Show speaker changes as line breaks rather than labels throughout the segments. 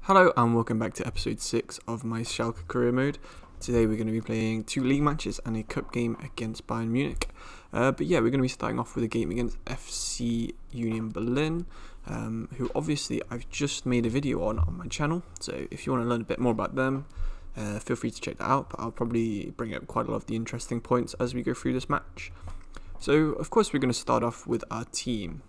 Hello and welcome back to episode 6 of my Schalke career mode. Today we're going to be playing 2 league matches and a cup game against Bayern Munich. But yeah, we're going to be starting off with a game against FC Union Berlin, who obviously I've just made a video on my channel. So if you want to learn a bit more about them, feel free to check that out. But I'll probably bring up quite a lot of the interesting points as we go through this match. So of course we're going to start off with our team.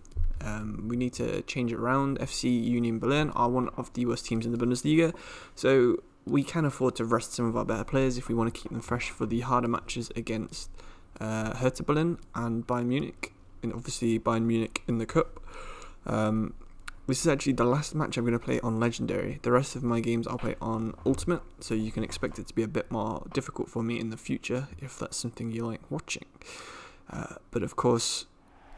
We need to change it around. FC Union Berlin are one of the worst teams in the Bundesliga, so we can afford to rest some of our better players if we want to keep them fresh for the harder matches against Hertha Berlin and Bayern Munich, and obviously Bayern Munich in the cup. This is actually the last match I'm going to play on Legendary. The rest of my games I'll play on Ultimate, so you can expect it to be a bit more difficult for me in the future if that's something you like watching. But of course,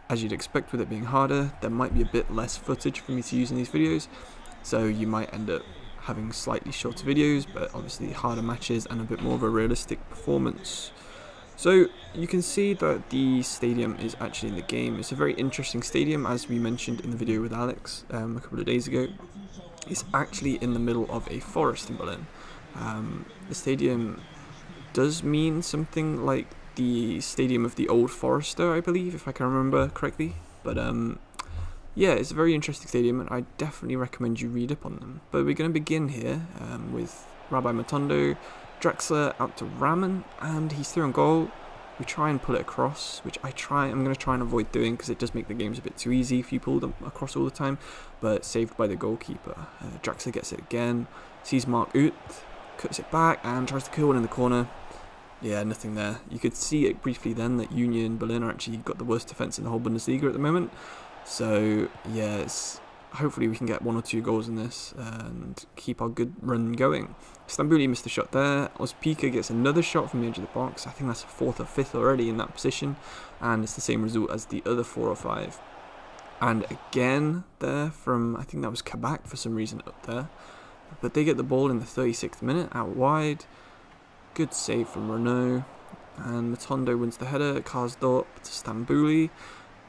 as you'd expect with it being harder, there might be a bit less footage for me to use in these videos, so you might end up having slightly shorter videos, but obviously harder matches and a bit more of a realistic performance. So you can see that the stadium is actually in the game. It's a very interesting stadium, as we mentioned in the video with Alex a couple of days ago. It's actually in the middle of a forest in Berlin. The stadium does mean something like the stadium of the Old Forester, I believe, if I can remember correctly. But yeah, it's a very interesting stadium, and I definitely recommend you read up on them. But we're going to begin here with Rabbi Matondo, Draxler out to Raman, and he's through on goal. We try and pull it across, which I'm going to try and avoid doing because it does make the games a bit too easy if you pull them across all the time, but saved by the goalkeeper. Draxler gets it again, sees Mark Uth, cuts it back and tries to kill one in the corner. Yeah, nothing there. You could see it briefly then that Union Berlin are actually got the worst defence in the whole Bundesliga at the moment. So yeah, hopefully we can get 1 or 2 goals in this and keep our good run going. Stambouli missed a shot there. Ospika gets another shot from the edge of the box. I think that's a 4th or 5th already in that position, and it's the same result as the other 4 or 5. And again there from, I think that was Kabak for some reason up there. But they get the ball in the 36th minute out wide. Good save from Renault, and Matondo wins the header. Karsdorp to Stambouli.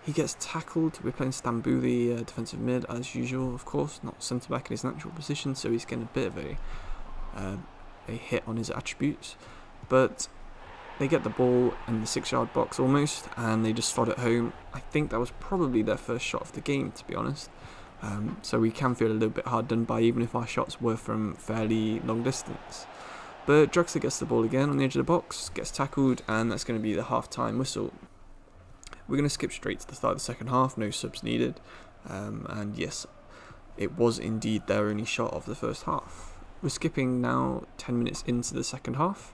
He gets tackled. We're playing Stambouli defensive mid as usual, of course, not centre back in his natural position, so he's getting a bit of a hit on his attributes. But they get the ball in the 6-yard box almost, and they just slot it home. I think that was probably their first shot of the game, to be honest. So we can feel a little bit hard done by, even if our shots were from fairly long distance. But Draxler gets the ball again on the edge of the box, gets tackled, and that's going to be the half-time whistle. We're going to skip straight to the start of the second half, no subs needed. And yes, it was indeed their only shot of the first half. We're skipping now 10 minutes into the second half.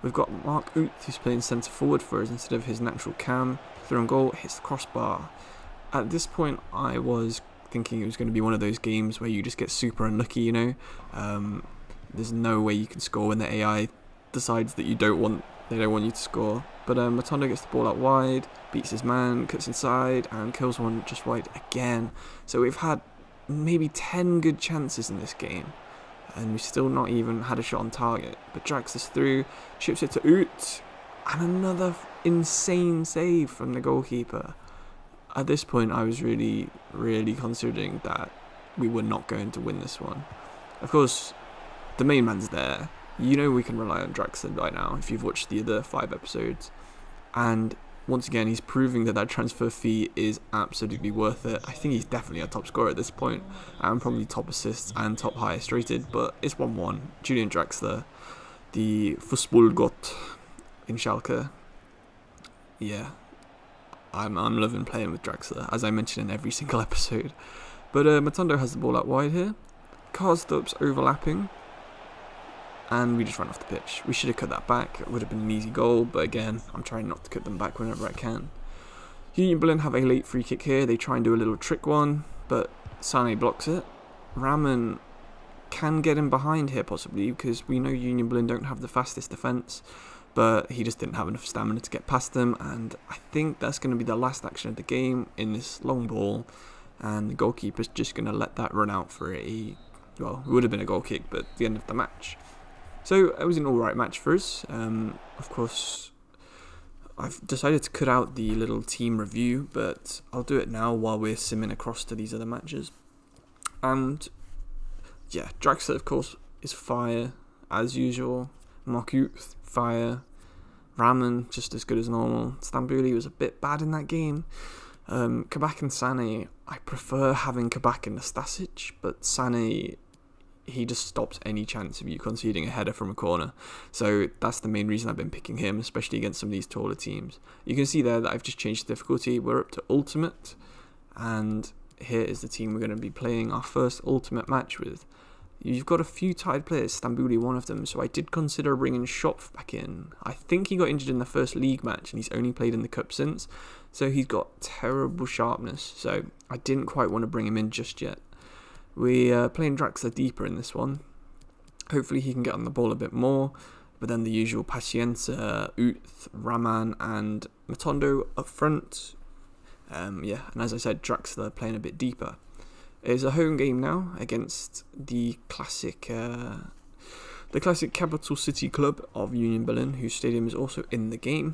We've got Mark Uth, who's playing centre forward for us instead of his natural cam. Through on goal, hits the crossbar. At this point, I was thinking it was going to be one of those games where you just get super unlucky, you know. There's no way you can score when the AI decides that they don't want you to score. But Matondo gets the ball out wide, beats his man, cuts inside, and kills one just wide again. So we've had maybe 10 good chances in this game, and we've still not even had a shot on target. But drags us through, chips it to Uth, and another insane save from the goalkeeper. At this point, I was really considering that we were not going to win this one. Of course, the main man's there. You know we can rely on Draxler by now if you've watched the other 5 episodes. And once again, he's proving that transfer fee is absolutely worth it. I think he's definitely our top scorer at this point, and probably top assists and top highest rated, but it's 1-1. Julian Draxler, the Fußballgott in Schalke. Yeah, I'm loving playing with Draxler, as I mentioned in every single episode. But Matondo has the ball out wide here. Karsdorp's overlapping, and we just ran off the pitch. We should have cut that back. It would have been an easy goal, but again, I'm trying not to cut them back whenever I can. Union Berlin have a late free kick here. They try and do a little trick one, but Sané blocks it. Raman can get in behind here possibly, because we know Union Berlin don't have the fastest defence, but he just didn't have enough stamina to get past them, and I think that's going to be the last action of the game in this long ball, and the goalkeeper's just going to let that run out for well, it would have been a goal kick, but the end of the match. So it was an alright match for us. Of course, I've decided to cut out the little team review, but I'll do it now while we're simming across to these other matches. And yeah, Draxler, of course, is fire, as usual. Matip, fire. Raman, just as good as normal. Stambouli was a bit bad in that game. Kabak and Sané, I prefer having Kabak and Nastasic, but Sané, he just stops any chance of you conceding a header from a corner. So that's the main reason I've been picking him, especially against some of these taller teams. You can see there that I've just changed the difficulty. We're up to Ultimate, and here is the team we're going to be playing our first Ultimate match with. You've got a few tired players, Stambouli one of them, so I did consider bringing Schopf back in. I think he got injured in the first league match, and he's only played in the cup since, so he's got terrible sharpness, so I didn't quite want to bring him in just yet. We're playing Draxler deeper in this one. Hopefully he can get on the ball a bit more, but then the usual Pacienza, Uth, Raman and Matondo up front. Yeah, and as I said, Draxler playing a bit deeper. It's a home game now against the classic capital city club of Union Berlin, whose stadium is also in the game.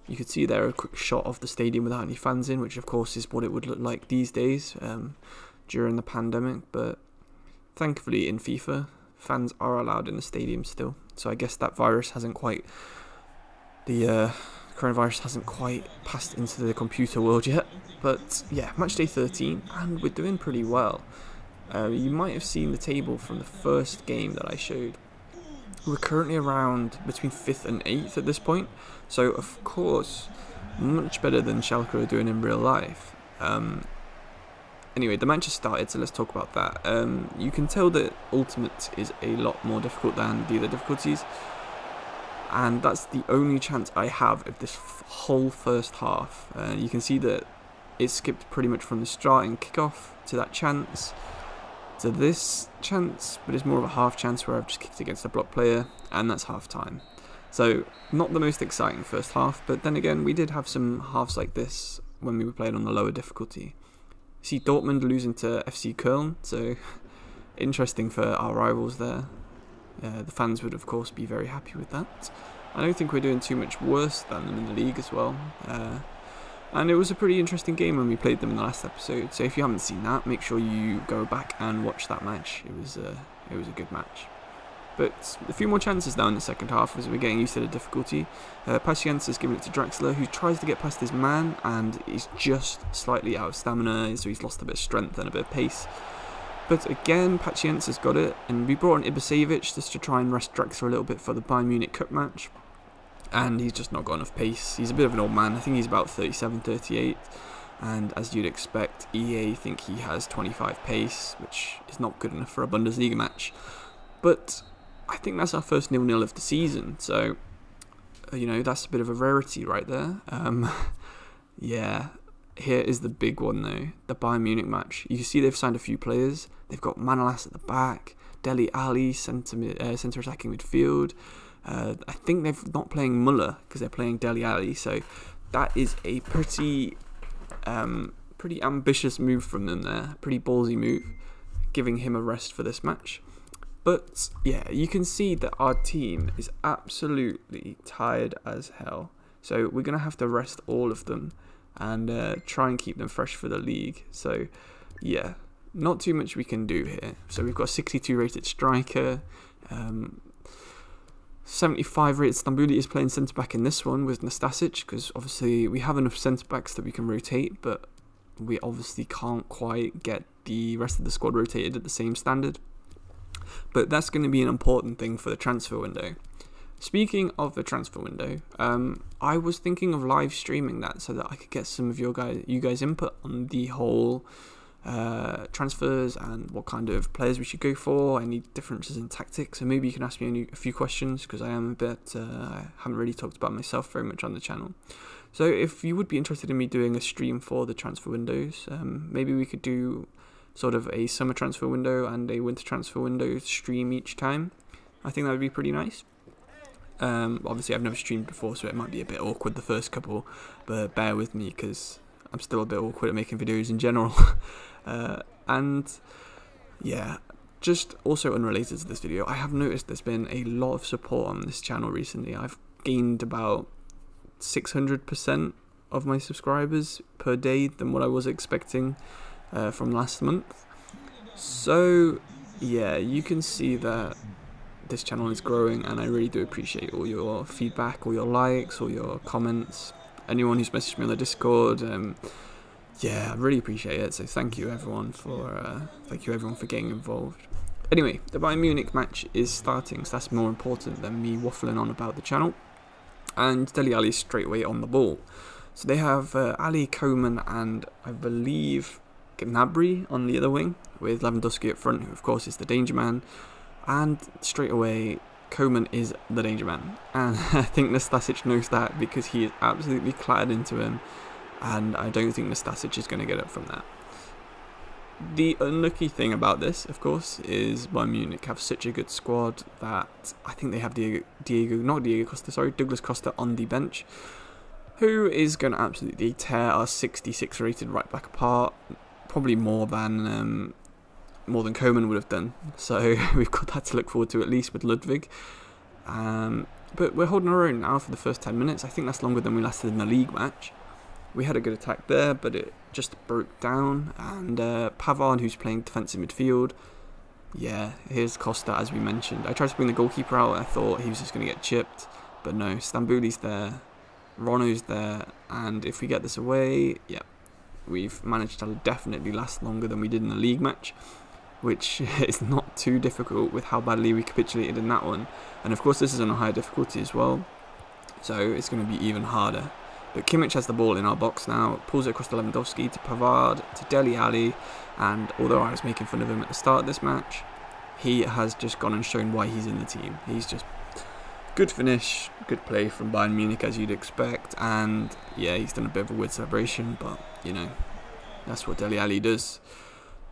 You could see there a quick shot of the stadium without any fans in, which of course is what it would look like these days during the pandemic. But thankfully in FIFA, fans are allowed in the stadium still. So I guess that virus hasn't quite, the coronavirus hasn't quite passed into the computer world yet. But yeah, match day 13, and we're doing pretty well. You might have seen the table from the first game that I showed. We're currently around between 5th and 8th at this point, so of course, much better than Schalke are doing in real life. Anyway, the match has started, so let's talk about that. You can tell that Ultimate is a lot more difficult than the other difficulties, and that's the only chance I have of this whole first half. You can see that it skipped pretty much from the starting kickoff to that chance to this chance, but it's more of a half chance where I've just kicked against a block player, and that's half time. So not the most exciting first half, but then again we did have some halves like this when we were playing on the lower difficulty. See Dortmund losing to FC Köln, so interesting for our rivals there. The fans would of course be very happy with that. I don't think we're doing too much worse than them in the league as well. And it was a pretty interesting game when we played them in the last episode, so if you haven't seen that, make sure you go back and watch that match. It was a good match. But a few more chances now in the second half as we're getting used to the difficulty. Pacienza is giving it to Draxler, who tries to get past his man, and is just slightly out of stamina, so he's lost a bit of strength and a bit of pace. But again, Pacienza's got it, and we brought in Ibisevic just to try and rest Draxler a little bit for the Bayern Munich Cup match. And he's just not got enough pace. He's a bit of an old man. I think he's about 37, 38. And as you'd expect, EA think he has 25 pace, which is not good enough for a Bundesliga match. But I think that's our first 0-0 of the season. So, you know, that's a bit of a rarity right there. Yeah, here is the big one though. The Bayern Munich match. You can see they've signed a few players. They've got Manolas at the back. Dele Alli, centre attacking midfield. I think they're not playing Muller because they're playing Dele Alli, so that is a pretty ambitious move from them there, pretty ballsy move, giving him a rest for this match. But yeah, you can see that our team is absolutely tired as hell, so we're going to have to rest all of them and try and keep them fresh for the league. So yeah, not too much we can do here. So we've got a 62 rated striker, 75 rated Stambouli is playing centre-back in this one with Nastasic, because obviously we have enough centre-backs that we can rotate, but we obviously can't quite get the rest of the squad rotated at the same standard. But that's going to be an important thing for the transfer window. Speaking of the transfer window, I was thinking of live streaming that so that I could get some of you guys input on the whole transfers and what kind of players we should go for, any differences in tactics, and maybe you can ask me a few questions, because I am a bit I haven't really talked about myself very much on the channel. So if you would be interested in me doing a stream for the transfer windows, maybe we could do sort of a summer transfer window and a winter transfer window stream each time. I think that would be pretty nice. Obviously I've never streamed before, so it might be a bit awkward the first couple, but bear with me because I'm still a bit awkward at making videos in general. And yeah, just also unrelated to this video, I have noticed there's been a lot of support on this channel recently. I've gained about 600% of my subscribers per day than what I was expecting from last month. So yeah, you can see that this channel is growing, and I really do appreciate all your feedback, all your likes, all your comments, anyone who's messaged me on the Discord. Yeah, I really appreciate it. So thank you everyone for getting involved. Anyway, the Bayern Munich match is starting, so that's more important than me waffling on about the channel. And Dele Alli is straight away on the ball. So they have Ali, Coman, and I believe Gnabry on the other wing, with Lewandowski up front, who of course is the danger man. And straight away, Coman is the danger man. And I think Nastasic knows that, because he is absolutely clattered into him. And I don't think Nastasic is going to get up from that. The unlucky thing about this, of course, is Bayern Munich have such a good squad that I think they have Douglas Costa on the bench, who is going to absolutely tear our 66 rated right back apart, probably more than Coman would have done. So we've got that to look forward to, at least with Ludwig. But we're holding our own now for the first 10 minutes. I think that's longer than we lasted in the league match. We had a good attack there, but it just broke down. And Pavard, who's playing defensive midfield. Yeah, here's Costa, as we mentioned. I tried to bring the goalkeeper out. I thought he was just going to get chipped. But no, Stambouli's there. Rono's there. And if we get this away, yeah, we've managed to definitely last longer than we did in the league match, which is not too difficult with how badly we capitulated in that one. And of course, this is on a higher difficulty as well, so it's going to be even harder. But Kimmich has the ball in our box now, pulls it across to Lewandowski, to Pavard, to Dele Alli, and although I was making fun of him at the start of this match, he has just gone and shown why he's in the team. He's just good finish, good play from Bayern Munich, as you'd expect, and yeah, he's done a bit of a weird celebration, but you know, that's what Dele Alli does.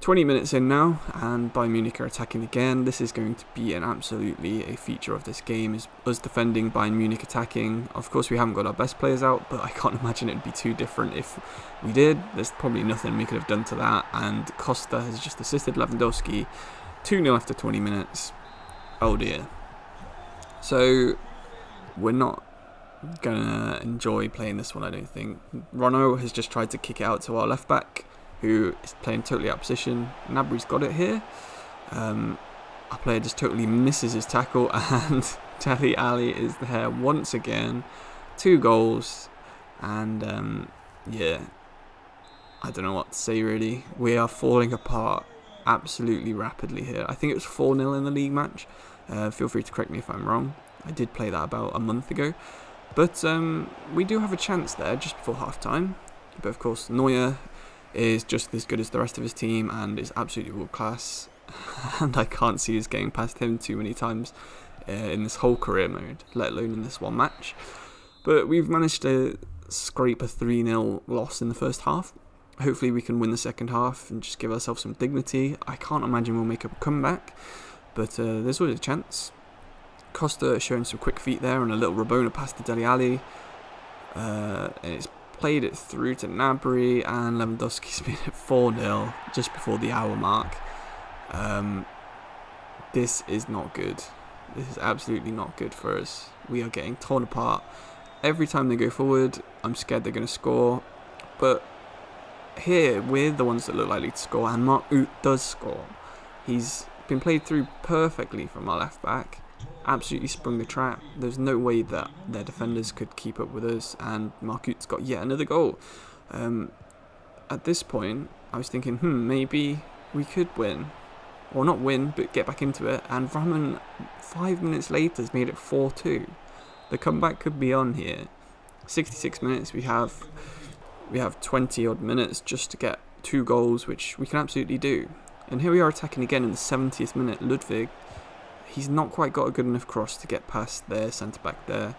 20 minutes in now, and Bayern Munich are attacking again. This is going to be absolutely a feature of this game, is us defending, Bayern Munich attacking. Of course, we haven't got our best players out, but I can't imagine it'd be too different if we did. There's probably nothing we could have done to that, and Costa has just assisted Lewandowski. 2-0 after 20 minutes. Oh dear. So, we're not gonna enjoy playing this one, I don't think. Rono has just tried to kick it out to our left back, who is playing totally out of position. Gnabry's got it here. Our player just totally misses his tackle, and Dele Alli is there once again. 2 goals, and yeah, I don't know what to say really. We are falling apart absolutely rapidly here. I think it was 4-0 in the league match. Feel free to correct me if I'm wrong. I did play that about a month ago. But we do have a chance there just before half-time. But of course, Neuer is just as good as the rest of his team and is absolutely world class. And I can't see us getting past him too many times in this whole career mode, let alone in this one match. But we've managed to scrape a 3-0 loss in the first half. Hopefully we can win the second half and just give ourselves some dignity. I can't imagine we'll make a comeback, but there's always a chance. Costa showing some quick feet there and a little Rabona pass to Dele Alli. And it's played it through to Gnabry, and Lewandowski's been at 4-0 just before the hour mark. This is not good. This is absolutely not good for us. We are getting torn apart. Every time they go forward, I'm scared they're going to score. But here, we're the ones that look likely to score, and Mark Uth does score. He's been played through perfectly from our left back. Absolutely sprung the trap. There's no way that their defenders could keep up with us, and Mark Uth's got yet another goal. At this point, I was thinking, maybe we could win. Or not win, but get back into it. And Raman, 5 minutes later, has made it 4-2. The comeback could be on here. 66 minutes, we have 20 odd minutes just to get 2 goals, which we can absolutely do. And here we are attacking again in the 70th minute. Ludwig, he's not quite got a good enough cross to get past their centre-back there.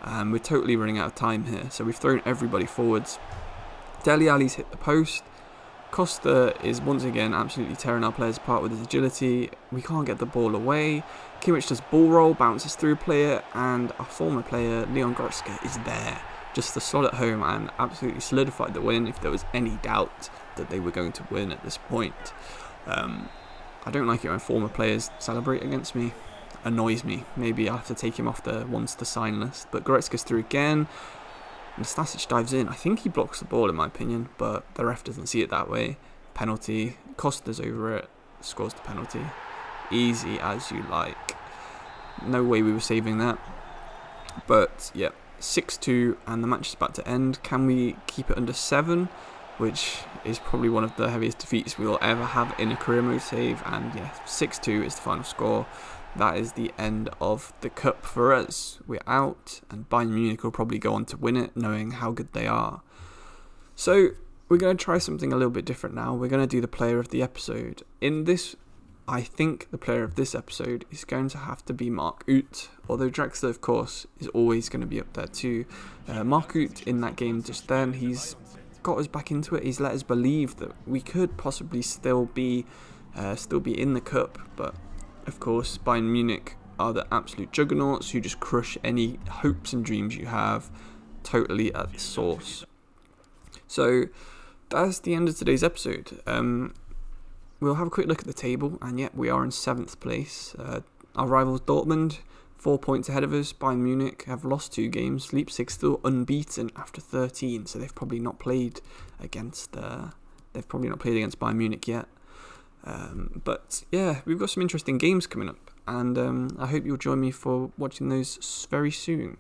We're totally running out of time here, so we've thrown everybody forwards. Dele Alli's hit the post. Costa is once again absolutely tearing our players apart with his agility. We can't get the ball away. Kimmich does ball roll, bounces through a player, and our former player, Leon Goretzka, is there just to slot it home and absolutely solidify the win if there was any doubt that they were going to win at this point. I don't like it when former players celebrate against me. Annoys me. Maybe I'll have to take him off the ones to sign list. But Goretzka's through again. Nastasic dives in. I think he blocks the ball in my opinion, but the ref doesn't see it that way. Penalty. Costa's over it. Scores the penalty. easy as you like. No way we were saving that. But yeah, 6-2 and the match is about to end. Can we keep it under 7? Which is probably one of the heaviest defeats we will ever have in a career mode save. And yeah, 6-2 is the final score. That is the end of the cup for us. We're out, and Bayern Munich will probably go on to win it, knowing how good they are. So we're going to try something a little bit different now. We're going to do the player of the episode. In this, I think the player of this episode is going to have to be Mark Uth, although Draxler, of course, is always going to be up there too. Mark Uth in that game just then, he's got us back into it. He's let us believe that we could possibly still be in the cup, but of course Bayern Munich are the absolute juggernauts who just crush any hopes and dreams you have totally at the source. So that's the end of today's episode. We'll have a quick look at the table, and yet we are in 7th place. Our rivals Dortmund, 4 points ahead of us. Bayern Munich have lost 2 games. Leipzig still unbeaten after 13, so they've probably not played against Bayern Munich yet. But yeah, we've got some interesting games coming up, and I hope you'll join me for watching those very soon.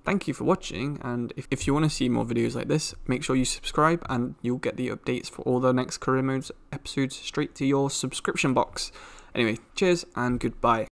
Thank you for watching, and if you want to see more videos like this, make sure you subscribe and you'll get the updates for all the next Career Modes episodes straight to your subscription box. Anyway, cheers and goodbye.